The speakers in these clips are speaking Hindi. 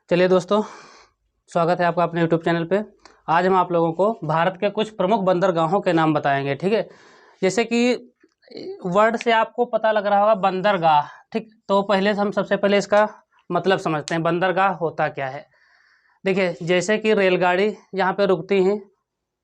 चलिए दोस्तों, स्वागत है आपका अपने यूट्यूब चैनल पे। आज हम आप लोगों को भारत के कुछ प्रमुख बंदरगाहों के नाम बताएंगे। ठीक है, जैसे कि वर्ड से आपको पता लग रहा होगा बंदरगाह। ठीक, तो पहले हम सबसे पहले इसका मतलब समझते हैं, बंदरगाह होता क्या है। देखिए, जैसे कि रेलगाड़ी जहाँ पे रुकती हैं,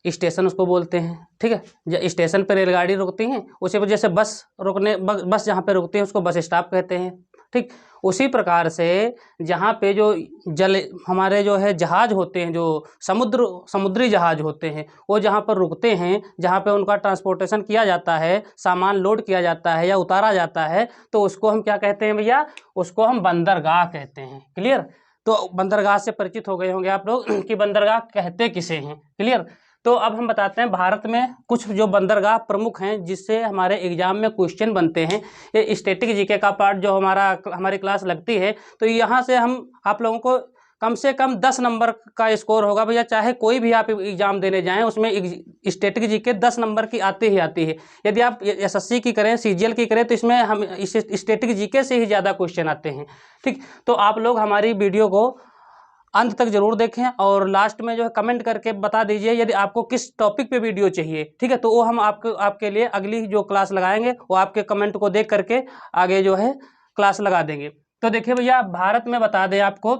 स्टेशन उसको बोलते हैं। ठीक है, स्टेशन पे रेलगाड़ी रुकती हैं, उसी वजह से बस जहाँ पे रुकती है उसको बस स्टॉप कहते हैं। ठीक, उसी प्रकार से जहाँ पे जो जल हमारे जो है जहाज होते हैं, जो समुद्री जहाज होते हैं, वो जहाँ पर रुकते हैं, जहाँ पे उनका ट्रांसपोर्टेशन किया जाता है, सामान लोड किया जाता है या उतारा जाता है, तो उसको हम क्या कहते हैं भैया? उसको हम बंदरगाह कहते हैं। क्लियर? तो बंदरगाह से परिचित हो गए होंगे आप लोग कि बंदरगाह कहते किसे हैं। क्लियर? तो अब हम बताते हैं भारत में कुछ जो बंदरगाह प्रमुख हैं जिससे हमारे एग्जाम में क्वेश्चन बनते हैं। ये स्टैटिक जीके का पार्ट जो हमारी क्लास लगती है, तो यहाँ से हम आप लोगों को कम से कम 10 नंबर का स्कोर होगा भैया। चाहे कोई भी आप एग्जाम देने जाएं, उसमें स्टैटिक जीके 10 नंबर की आती ही आती है। यदि आप एसएससी की करें, सीजीएल की करें, तो इसमें हम स्टैटिक जीके से ही ज़्यादा क्वेश्चन आते हैं। ठीक, तो आप लोग हमारी वीडियो को अंत तक जरूर देखें और लास्ट में जो है कमेंट करके बता दीजिए यदि आपको किस टॉपिक पे वीडियो चाहिए। ठीक है, तो वो हम आपके लिए अगली जो क्लास लगाएंगे वो आपके कमेंट को देख करके आगे जो है क्लास लगा देंगे। तो देखिए भैया, भारत में बता दें आपको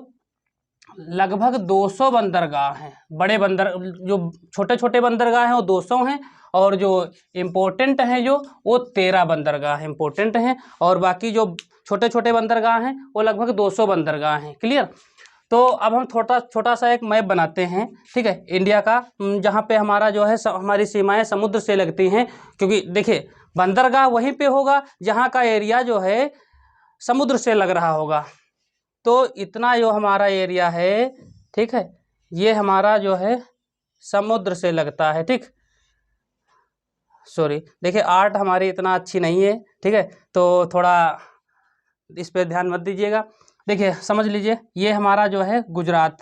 लगभग 200 बंदरगाह हैं। बड़े बंदर जो छोटे छोटे बंदरगाह हैं वो 200 हैं, और जो इम्पोर्टेंट हैं जो वो 13 बंदरगाह इम्पोर्टेंट हैं, और बाकी जो छोटे छोटे बंदरगाह हैं वो लगभग 200 बंदरगाह हैं। क्लियर? तो अब हम छोटा सा एक मैप बनाते हैं। ठीक है, इंडिया का, जहाँ पे हमारा जो है हमारी सीमाएं समुद्र से लगती हैं, क्योंकि देखिए बंदरगाह वहीं पे होगा जहाँ का एरिया जो है समुद्र से लग रहा होगा। तो इतना जो हमारा एरिया है, ठीक है, ये हमारा जो है समुद्र से लगता है। ठीक, सॉरी, देखिए आर्ट हमारी इतना अच्छी नहीं है। ठीक है, तो थोड़ा इस पे ध्यान मत दीजिएगा। देखिए समझ लीजिए, ये हमारा जो है गुजरात,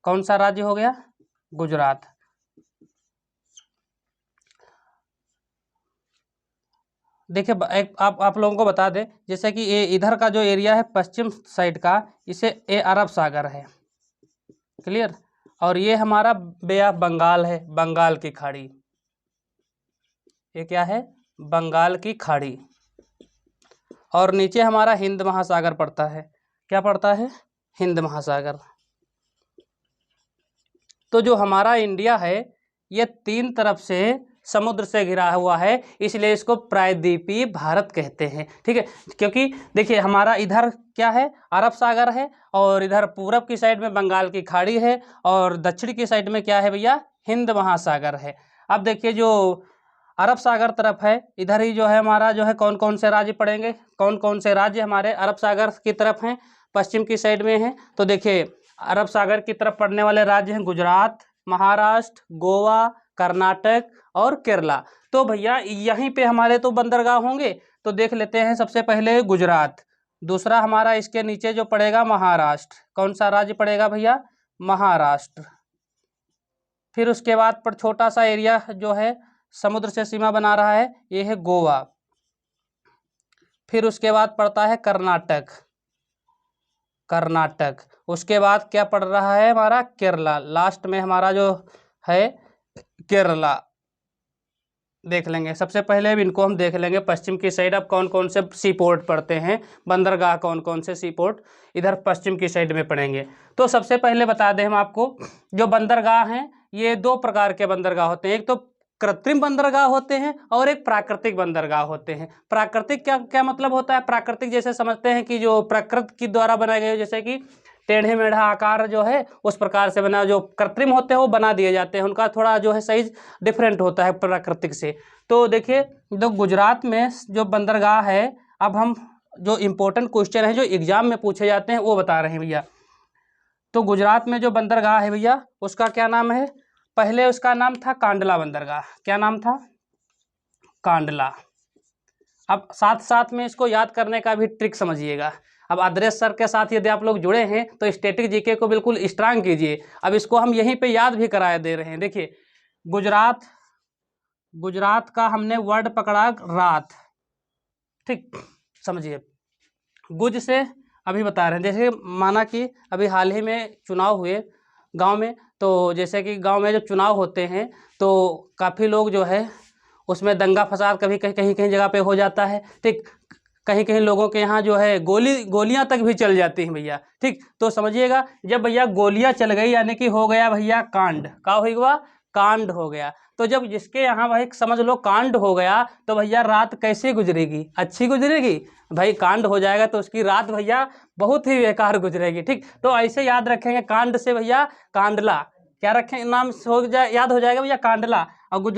कौन सा राज्य हो गया? गुजरात। देखिए एक आप लोगों को बता दें, जैसे कि ये इधर का जो एरिया है पश्चिम साइड का, इसे ये अरब सागर है। क्लियर? और ये हमारा बे ऑफ बंगाल है, बंगाल की खाड़ी। ये क्या है? बंगाल की खाड़ी। और नीचे हमारा हिंद महासागर पड़ता है। क्या पड़ता है? हिंद महासागर। तो जो हमारा इंडिया है ये 3 तरफ से समुद्र से घिरा हुआ है, इसलिए इसको प्रायद्वीपीय भारत कहते हैं। ठीक है, क्योंकि देखिए हमारा इधर क्या है? अरब सागर है, और इधर पूरब की साइड में बंगाल की खाड़ी है, और दक्षिण की साइड में क्या है भैया? हिंद महासागर है। अब देखिए जो अरब सागर तरफ है, इधर ही जो है हमारा जो है कौन कौन से राज्य पड़ेंगे, कौन कौन से राज्य हमारे अरब सागर की तरफ हैं, पश्चिम की साइड में हैं। तो देखिए अरब सागर की तरफ पड़ने वाले राज्य हैं गुजरात, महाराष्ट्र, गोवा, कर्नाटक और केरला। तो भैया यहीं पे हमारे तो बंदरगाह होंगे। तो देख लेते हैं, सबसे पहले गुजरात, दूसरा हमारा इसके नीचे जो पड़ेगा महाराष्ट्र। कौन सा राज्य पड़ेगा भैया? महाराष्ट्र। फिर उसके बाद पर छोटा सा एरिया जो है समुद्र से सीमा बना रहा है, ये है गोवा। फिर उसके बाद पड़ता है कर्नाटक, कर्नाटक। उसके बाद क्या पड़ रहा है हमारा? केरला। लास्ट में हमारा जो है केरला देख लेंगे। सबसे पहले अब इनको हम देख लेंगे पश्चिम की साइड अब कौन कौन से सी पोर्ट पड़ते हैं, बंदरगाह कौन कौन से सी पोर्ट इधर पश्चिम की साइड में पड़ेंगे। तो सबसे पहले बता दें हम आपको, जो बंदरगाह हैं ये 2 प्रकार के बंदरगाह होते हैं। एक तो कृत्रिम बंदरगाह होते हैं और एक प्राकृतिक बंदरगाह होते हैं। प्राकृतिक क्या क्या मतलब होता है? प्राकृतिक जैसे समझते हैं कि जो प्रकृति के द्वारा बनाए गए, जैसे कि टेढ़े मेढ़ा आकार जो है उस प्रकार से बना, जो कृत्रिम होते हैं वो बना दिए जाते हैं, उनका थोड़ा जो है साइज डिफरेंट होता है प्राकृतिक से। तो देखिए जो गुजरात में जो बंदरगाह है, अब हम जो इम्पोर्टेंट क्वेश्चन है जो एग्जाम में पूछे जाते हैं वो बता रहे हैं भैया। तो गुजरात में जो बंदरगाह है भैया उसका क्या नाम है? पहले उसका नाम था कांडला बंदरगाह। क्या नाम था? कांडला। अब साथ साथ में इसको याद करने का भी ट्रिक समझिएगा। अब आदर्श सर के साथ यदि आप लोग जुड़े हैं तो स्टैटिक जीके को बिल्कुल स्ट्रांग कीजिए। अब इसको हम यहीं पे याद भी कराए दे रहे हैं। देखिए गुजरात, गुजरात का हमने वर्ड पकड़ा रात। ठीक, समझिए गुज से अभी बता रहे हैं, जैसे माना कि अभी हाल ही में चुनाव हुए गांव में, तो जैसे कि गांव में जो चुनाव होते हैं तो काफ़ी लोग जो है उसमें दंगा फसाद कभी कहीं कहीं कहीं जगह पे हो जाता है, ठीक। कहीं कहीं लोगों के यहाँ जो है गोलियां तक भी चल जाती हैं भैया, ठीक। तो समझिएगा, जब भैया गोलियां चल गई यानी कि हो गया भैया कांड, का हो गया कांड हो गया। तो जब जिसके यहाँ भाई समझ लो कांड हो गया, तो भैया रात कैसे गुजरेगी, अच्छी गुजरेगी भाई। कांड हो जाएगा तो उसकी रात भैया बहुत ही बेकार गुजरेगी, ठीक। तो ऐसे याद रखेंगे, कांड से भैया कांडला, क्या रखें नाम हो जाए, याद हो जाएगा भैया कांडला। और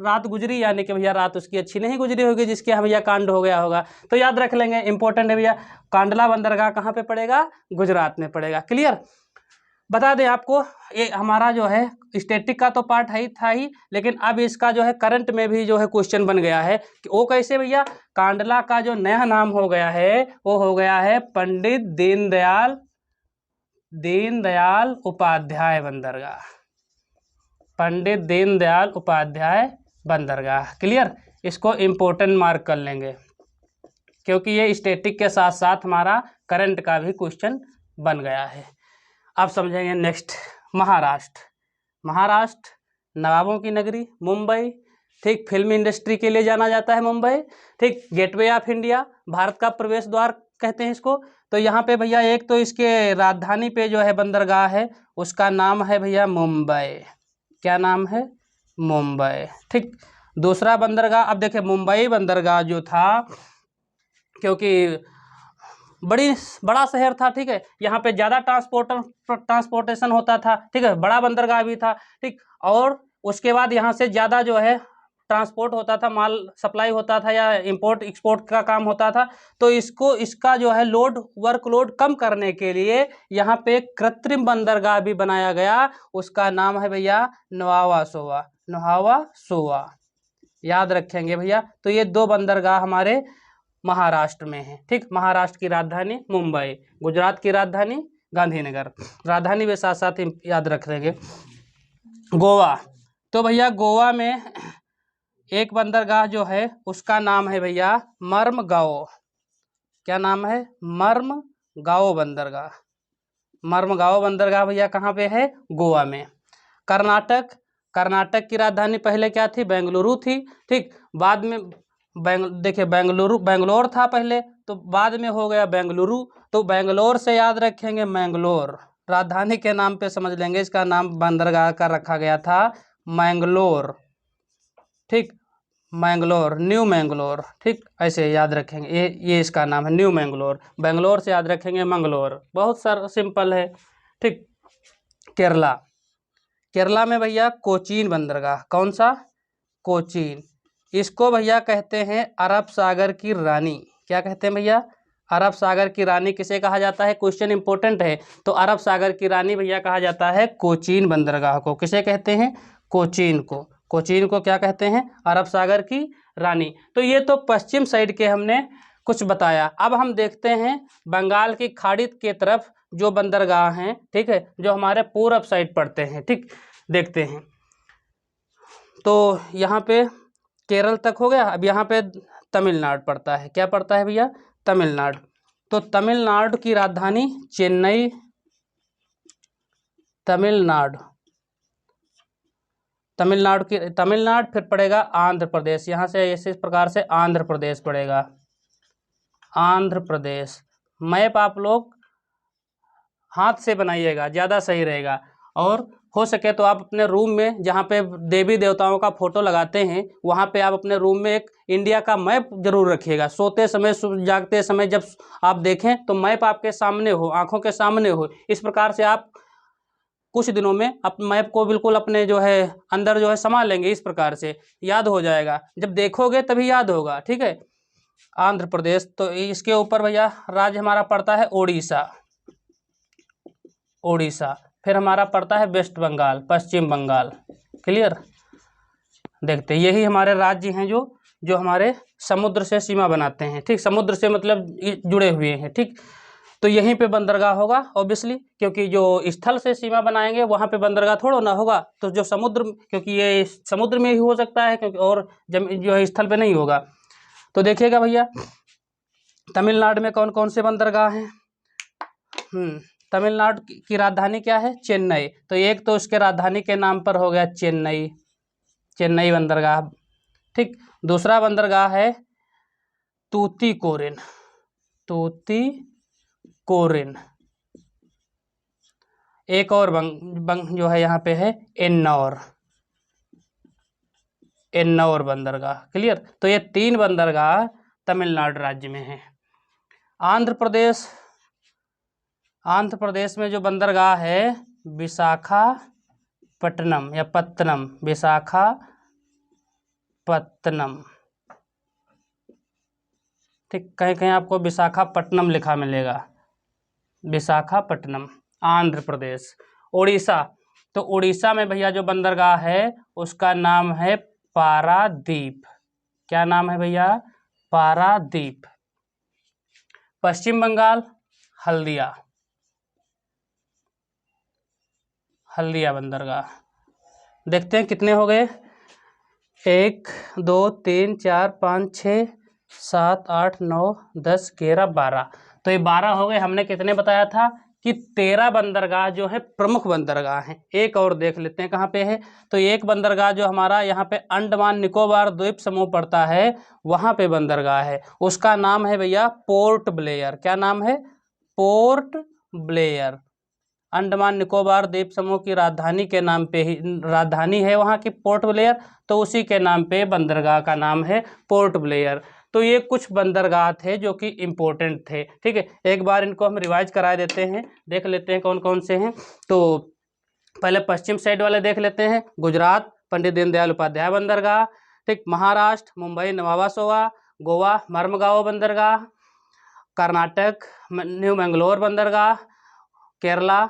रात गुजरी यानी कि भैया रात उसकी अच्छी नहीं गुजरी होगी जिसके यहाँ भैया कांड हो गया होगा। तो याद रख लेंगे, इंपॉर्टेंट है भैया। कांडला बंदरगाह कहाँ पे पड़ेगा, गुजरात में पड़ेगा। क्लियर। बता दें आपको, ये हमारा जो है स्टैटिक का तो पार्ट है ही था ही, लेकिन अब इसका जो है करंट में भी जो है क्वेश्चन बन गया है कि वो कैसे भैया। कांडला का जो नया नाम हो गया है वो हो गया है पंडित दीनदयाल उपाध्याय बंदरगाह, पंडित दीनदयाल उपाध्याय बंदरगाह। क्लियर। इसको इम्पोर्टेंट मार्क कर लेंगे क्योंकि ये स्टैटिक के साथ साथ हमारा करंट का भी क्वेश्चन बन गया है। अब समझेंगे नेक्स्ट, महाराष्ट्र नवाबों की नगरी, मुंबई, ठीक। फिल्म इंडस्ट्री के लिए जाना जाता है मुंबई, ठीक। गेटवे ऑफ इंडिया, भारत का प्रवेश द्वार कहते हैं इसको। तो यहाँ पे भैया एक तो इसके राजधानी पे जो है बंदरगाह है उसका नाम है भैया मुंबई, क्या नाम है, मुंबई, ठीक। दूसरा बंदरगाह, अब देखिए मुंबई बंदरगाह जो था, क्योंकि बड़ा शहर था, ठीक है। यहाँ पे ज़्यादा ट्रांसपोर्टेशन होता था, ठीक है। बड़ा बंदरगाह भी था, ठीक। और उसके बाद यहाँ से ज़्यादा जो है ट्रांसपोर्ट होता था, माल सप्लाई होता था या इंपोर्ट एक्सपोर्ट का काम होता था। तो इसका जो है वर्कलोड कम करने के लिए यहाँ पे एक कृत्रिम बंदरगाह भी बनाया गया, उसका नाम है भैया नवावा सोवा। याद रखेंगे भैया। तो ये दो बंदरगाह हमारे महाराष्ट्र में है, ठीक। महाराष्ट्र की राजधानी मुंबई, गुजरात की राजधानी गांधीनगर, राजधानी के साथ साथ याद रख लेंगे। गोवा, तो भैया गोवा में एक बंदरगाह जो है उसका नाम है भैया मर्मगांव, क्या नाम है, मर्मगांव बंदरगाह भैया कहाँ पे है, गोवा में। कर्नाटक की राजधानी पहले क्या थी, बेंगलुरु थी, ठीक। बाद में देखिए बेंगलोर था पहले, तो बाद में हो गया बेंगलुरु। तो बेंगलोर से याद रखेंगे मैंगलोर, राजधानी के नाम पे समझ लेंगे, इसका नाम बंदरगाह का रखा गया था मैंगलोर, ठीक। मैंगलोर, न्यू मैंगलोर, ठीक। ऐसे याद रखेंगे, ये इसका नाम है न्यू मैंगलोर। बेंगलोर से याद रखेंगे मंगलोर, बहुत सिंपल है, ठीक। केरला में भैया कोचीन बंदरगाह, कौन सा, कोचीन। इसको भैया कहते हैं अरब सागर की रानी, क्या कहते हैं भैया, अरब सागर की रानी किसे कहा जाता है, क्वेश्चन इंपॉर्टेंट है। तो अरब सागर की रानी भैया कहा जाता है कोचीन बंदरगाह को, किसे कहते हैं, कोचीन को क्या कहते हैं, अरब सागर की रानी। तो ये तो पश्चिम साइड के हमने कुछ बताया। अब हम देखते हैं बंगाल की खाड़ी के तरफ जो बंदरगाह हैं, ठीक है, जो हमारे पूरब साइड पड़ते हैं, ठीक। देखते हैं, तो यहाँ पे केरल तक हो गया। अब यहाँ पे तमिलनाडु पड़ता है, क्या पड़ता है भैया, तमिलनाडु। तो तमिलनाडु की राजधानी चेन्नई, तमिलनाडु फिर पड़ेगा आंध्र प्रदेश, यहाँ से इस प्रकार से आंध्र प्रदेश पड़ेगा, आंध्र प्रदेश। मैप आप लोग हाथ से बनाइएगा, ज़्यादा सही रहेगा। और हो सके तो आप अपने रूम में जहाँ पे देवी देवताओं का फोटो लगाते हैं वहाँ पे आप अपने रूम में एक इंडिया का मैप जरूर रखिएगा। सोते समय जागते समय जब आप देखें तो मैप आपके सामने हो, आंखों के सामने हो। इस प्रकार से आप कुछ दिनों में मैप को बिल्कुल अपने जो है अंदर जो है संभाल लेंगे, इस प्रकार से याद हो जाएगा। जब देखोगे तभी याद होगा, ठीक है। आंध्र प्रदेश, तो इसके ऊपर भैया राज्य हमारा पड़ता है ओडिशा। फिर हमारा पड़ता है वेस्ट बंगाल, पश्चिम बंगाल। क्लियर। देखते यही हमारे राज्य हैं जो हमारे समुद्र से सीमा बनाते हैं, ठीक। समुद्र से मतलब जुड़े हुए हैं, ठीक। तो यहीं पे बंदरगाह होगा ऑब्वियसली, क्योंकि जो स्थल से सीमा बनाएंगे वहाँ पे बंदरगाह थोड़ा ना होगा। तो जो समुद्र, क्योंकि ये समुद्र में ही हो सकता है, क्योंकि और जो है स्थल पे नहीं होगा। तो देखिएगा भैया तमिलनाडु में कौन कौन से बंदरगाह हैं। तमिलनाडु की राजधानी क्या है? चेन्नई। तो एक तो उसके राजधानी के नाम पर हो गया चेन्नई, चेन्नई बंदरगाह। ठीक, दूसरा बंदरगाह है तूतीकोरिन, तूतीकोरिन। एक और जो है यहाँ पे है एन्नौर, एन्नौर बंदरगाह। क्लियर? तो ये 3 बंदरगाह तमिलनाडु राज्य में है। आंध्र प्रदेश, आंध्र प्रदेश में जो बंदरगाह है विशाखापट्टनम या पत्तनम, विशाखापत्तनम। ठीक, कहीं कहीं आपको विशाखापट्टनम लिखा मिलेगा, विशाखापट्टनम। आंध्र प्रदेश। उड़ीसा, तो उड़ीसा में भैया जो बंदरगाह है उसका नाम है पारादीप। क्या नाम है भैया? पारादीप। पश्चिम बंगाल, हल्दिया, हल्दिया बंदरगाह। देखते हैं कितने हो गए, 1 2 3 4 5 6 7 8 9 10 11 12। तो ये 12 हो गए। हमने कितने बताया था कि 13 बंदरगाह जो है प्रमुख बंदरगाह हैं। एक और देख लेते हैं कहाँ पे है। तो एक बंदरगाह जो हमारा यहाँ पे अंडमान निकोबार द्वीप समूह पड़ता है, वहाँ पे बंदरगाह है, उसका नाम है भैया पोर्ट ब्लेयर। क्या नाम है? Port Blair. अंडमान निकोबार द्वीप समूह की राजधानी के नाम पे ही, राजधानी है वहाँ की पोर्ट ब्लेयर, तो उसी के नाम पे बंदरगाह का नाम है पोर्ट ब्लेयर। तो ये कुछ बंदरगाह थे जो कि इम्पोर्टेंट थे। ठीक है, एक बार इनको हम रिवाइज करा देते हैं, देख लेते हैं कौन कौन से हैं। तो पहले पश्चिम साइड वाले देख लेते हैं। गुजरात, पंडित दीनदयाल उपाध्याय बंदरगाह। ठीक, महाराष्ट्र, मुंबई नवाबासोवा, गोवा मर्मगांव बंदरगाह, कर्नाटक न्यू मैंगलोर बंदरगाह, केरला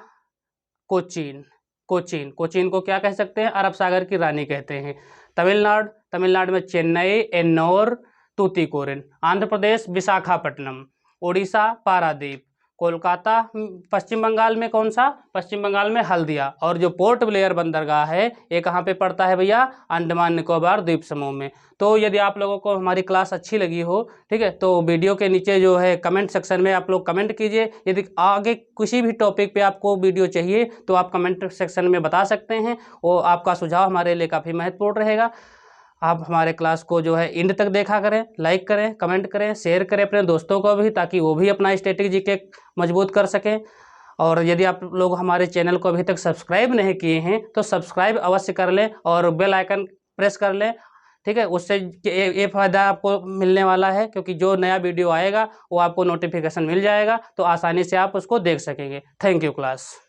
कोचीन, कोचीन, कोचीन को क्या कह सकते हैं? अरब सागर की रानी कहते हैं। तमिलनाडु, तमिलनाडु में चेन्नई, एन्नौर, तूतीकोरिन। आंध्र प्रदेश विशाखापट्टनम, उड़ीसा पारादीप, कोलकाता। पश्चिम बंगाल में कौन सा? पश्चिम बंगाल में हल्दिया। और जो पोर्ट ब्लेयर बंदरगाह है ये कहाँ पे पड़ता है भैया? अंडमान निकोबार द्वीप समूह में। तो यदि आप लोगों को हमारी क्लास अच्छी लगी हो, ठीक है, तो वीडियो के नीचे जो है कमेंट सेक्शन में आप लोग कमेंट कीजिए। यदि आगे किसी भी टॉपिक पे आपको वीडियो चाहिए तो आप कमेंट सेक्शन में बता सकते हैं, और आपका सुझाव हमारे लिए काफ़ी महत्वपूर्ण रहेगा। आप हमारे क्लास को जो है एंड तक देखा करें, लाइक करें, कमेंट करें, शेयर करें अपने दोस्तों को भी, ताकि वो भी अपना स्टैटिक जीके मजबूत कर सकें। और यदि आप लोग हमारे चैनल को अभी तक सब्सक्राइब नहीं किए हैं तो सब्सक्राइब अवश्य कर लें और बेल आइकन प्रेस कर लें। ठीक है, उससे ये फ़ायदा आपको मिलने वाला है, क्योंकि जो नया वीडियो आएगा वो आपको नोटिफिकेशन मिल जाएगा, तो आसानी से आप उसको देख सकेंगे। Thank you class.